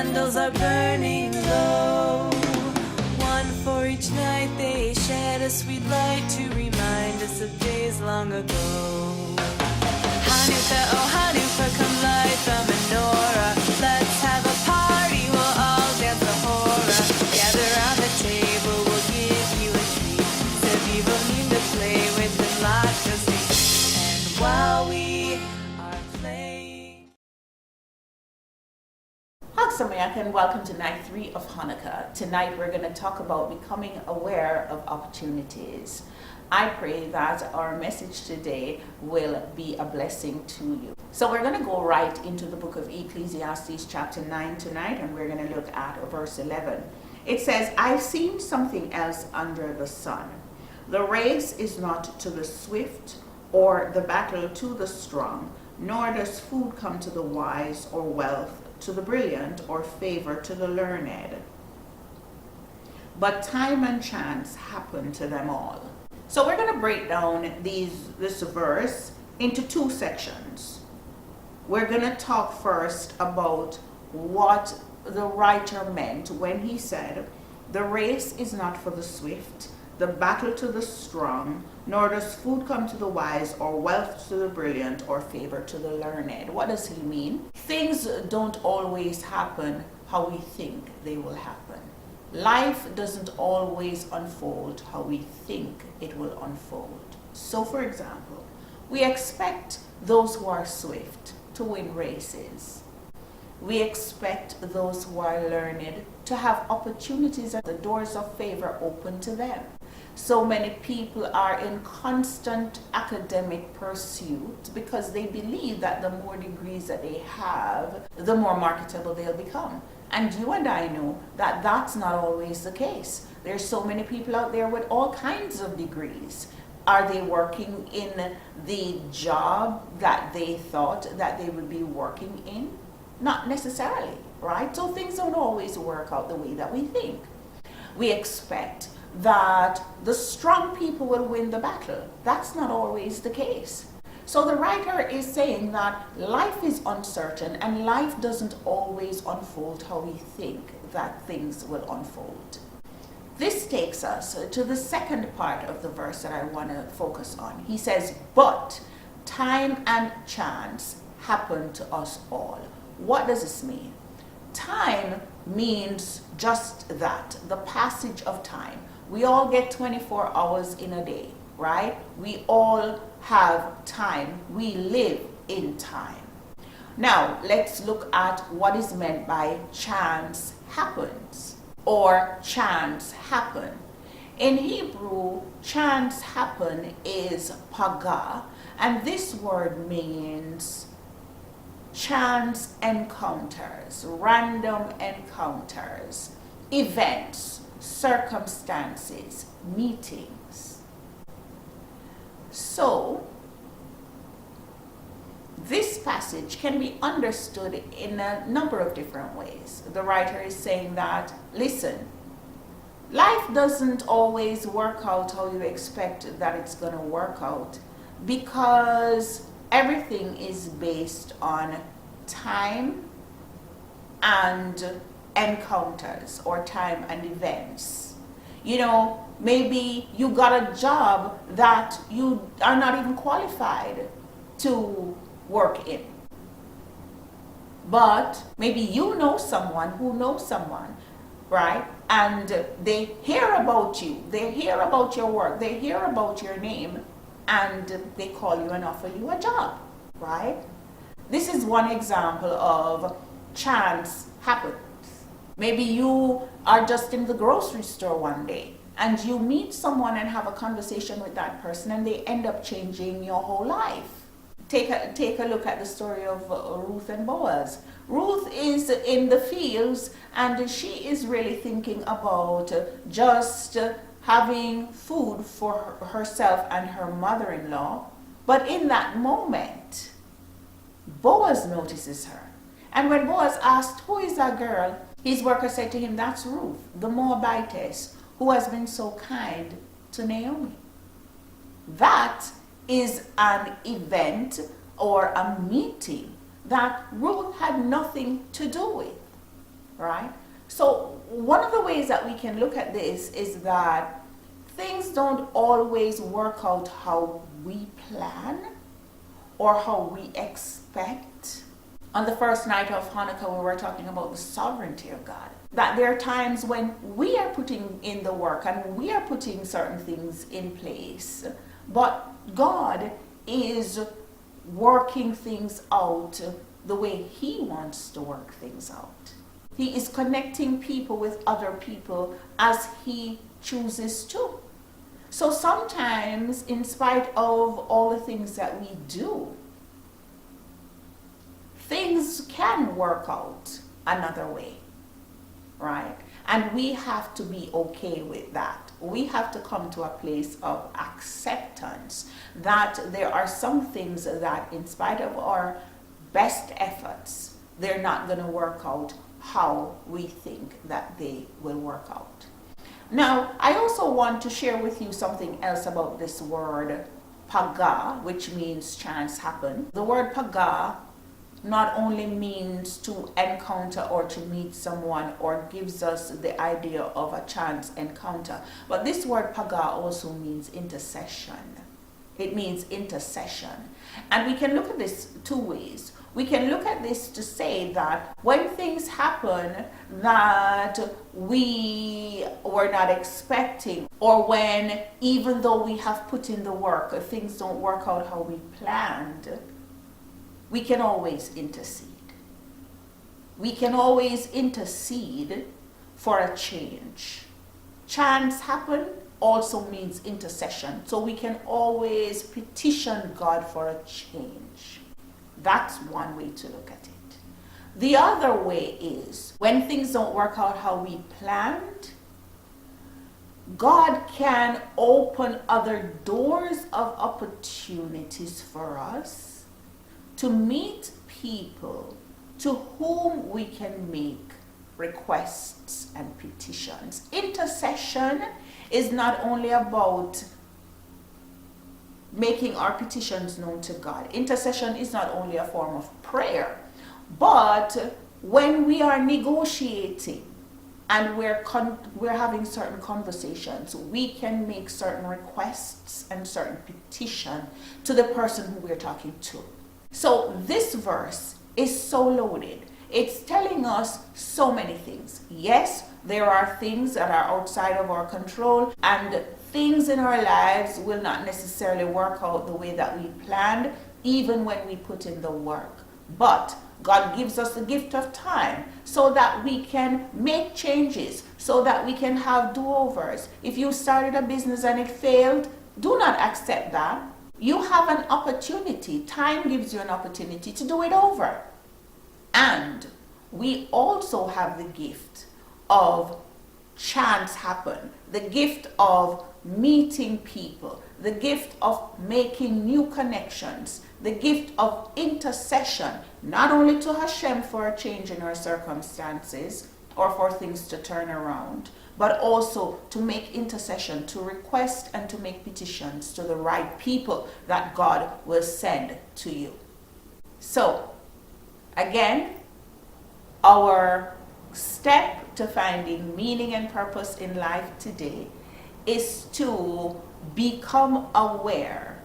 candles are burning low. One for each night they shed a sweet light to remind us of days long ago. Hanukkah, oh Hanukkah, come light the menorah. Let's have a party, we'll all dance the hora. Gather around the table, we'll give you a treat. So people need to play with and lots of sweets. And while we are playing. Chag and welcome to night 3 of Hanukkah. Tonight we're going to talk about becoming aware of opportunities. I pray that our message today will be a blessing to you. So we're going to go right into the book of Ecclesiastes chapter 9 tonight, and we're going to look at verse 11. It says, I've seen something else under the sun. The race is not to the swift, or the battle to the strong, nor does food come to the wise, or wealth to the brilliant, or favor to the learned. But time and chance happen to them all. So we're going to break down this verse into 2 sections. We're going to talk first about what the writer meant when he said, the race is not for the swift, the battle to the strong, nor does food come to the wise, or wealth to the brilliant, or favor to the learned. What does he mean? Things don't always happen how we think they will happen. Life doesn't always unfold how we think it will unfold. So for example, we expect those who are swift to win races. We expect those who are learned to have opportunities and the doors of favor open to them. So many people are in constant academic pursuit because they believe that the more degrees that they have, the more marketable they'll become. And you and I know that that's not always the case. There's so many people out there with all kinds of degrees. Are they working in the job that they thought that they would be working in? Not necessarily, right? So things don't always work out the way that we think. We expect that the strong people will win the battle. That's not always the case. So the writer is saying that life is uncertain and life doesn't always unfold how we think that things will unfold. This takes us to the second part of the verse that I want to focus on. He says, but time and chance happen to us all. What does this mean? Time means just that, the passage of time. We all get 24 hours in a day, right? We all have time. We live in time. Now, let's look at what is meant by chance happens or chance happen. In Hebrew, chance happen is paga, and this word means chance encounters, random encounters, events, circumstances, meetings. So, this passage can be understood in a number of different ways. The writer is saying that, listen, life doesn't always work out how you expect that it's going to work out, because everything is based on time and encounters, or time and events. You know, maybe you got a job that you are not even qualified to work in. But maybe you know someone who knows someone, right? And they hear about you, they hear about your work, they hear about your name, and they call you and offer you a job, right? This is one example of chance happens. Maybe you are just in the grocery store one day and you meet someone and have a conversation with that person, and they end up changing your whole life. Take a look at the story of Ruth and Boaz. Ruth is in the fields and she is really thinking about just having food for herself and her mother-in-law. But in that moment, Boaz notices her. And when Boaz asked, who is that girl? His worker said to him, that's Ruth, the Moabitess, who has been so kind to Naomi. That is an event or a meeting that Ruth had nothing to do with, right? So one of the ways that we can look at this is that things don't always work out how we plan or how we expect. On the first night of Hanukkah, we were talking about the sovereignty of God. That there are times when we are putting in the work and we are putting certain things in place, but God is working things out the way He wants to work things out. He is connecting people with other people as He chooses to. So sometimes, in spite of all the things that we do, things can work out another way, right? And we have to be okay with that. We have to come to a place of acceptance that there are some things that, in spite of our best efforts, they're not going to work out how we think that they will work out. Now, I also want to share with you something else about this word paga, which means chance happen. The word paga not only means to encounter or to meet someone or gives us the idea of a chance encounter, but this word paga also means intercession. It means intercession. And we can look at this two ways. We can look at this to say that when things happen that we were not expecting, or when, even though we have put in the work, things don't work out how we planned, we can always intercede. We can always intercede for a change. Chance happen also means intercession. So we can always petition God for a change. That's one way to look at it. The other way is when things don't work out how we planned, God can open other doors of opportunities for us to meet people to whom we can make requests and petitions. Intercession is not only about making our petitions known to God. Intercession is not only a form of prayer, but when we are negotiating and we're having certain conversations, we can make certain requests and certain petition to the person who we're talking to. So this verse is so loaded. It's telling us so many things. Yes, there are things that are outside of our control, and things in our lives will not necessarily work out the way that we planned, even when we put in the work. But God gives us the gift of time so that we can make changes, so that we can have do-overs. If you started a business and it failed, do not accept that. You have an opportunity. Time gives you an opportunity to do it over. And we also have the gift of chance happen, the gift of meeting people, the gift of making new connections, the gift of intercession, not only to Hashem for a change in our circumstances or for things to turn around, but also to make intercession, to request and to make petitions to the right people that God will send to you. So, again, our step to finding meaning and purpose in life today is to become aware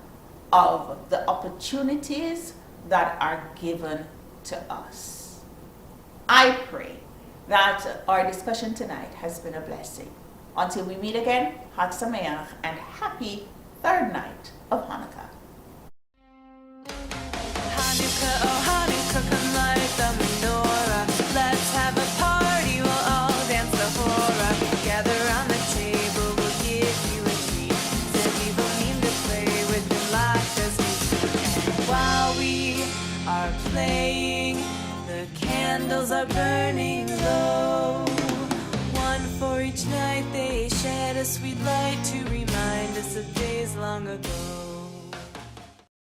of the opportunities that are given to us. I pray that our discussion tonight has been a blessing. Until we meet again, Chag Sameach and happy third night of Hanukkah. Hanukkah, oh Hanukkah, come light the menorah. Let's have a party, we'll all dance the hora. Gather around the table, we'll give you a treat. Said evil mean to play with your life as we do. And while we are playing, the candles are burning low. One for each night they shed a sweet light to remind us of days long ago.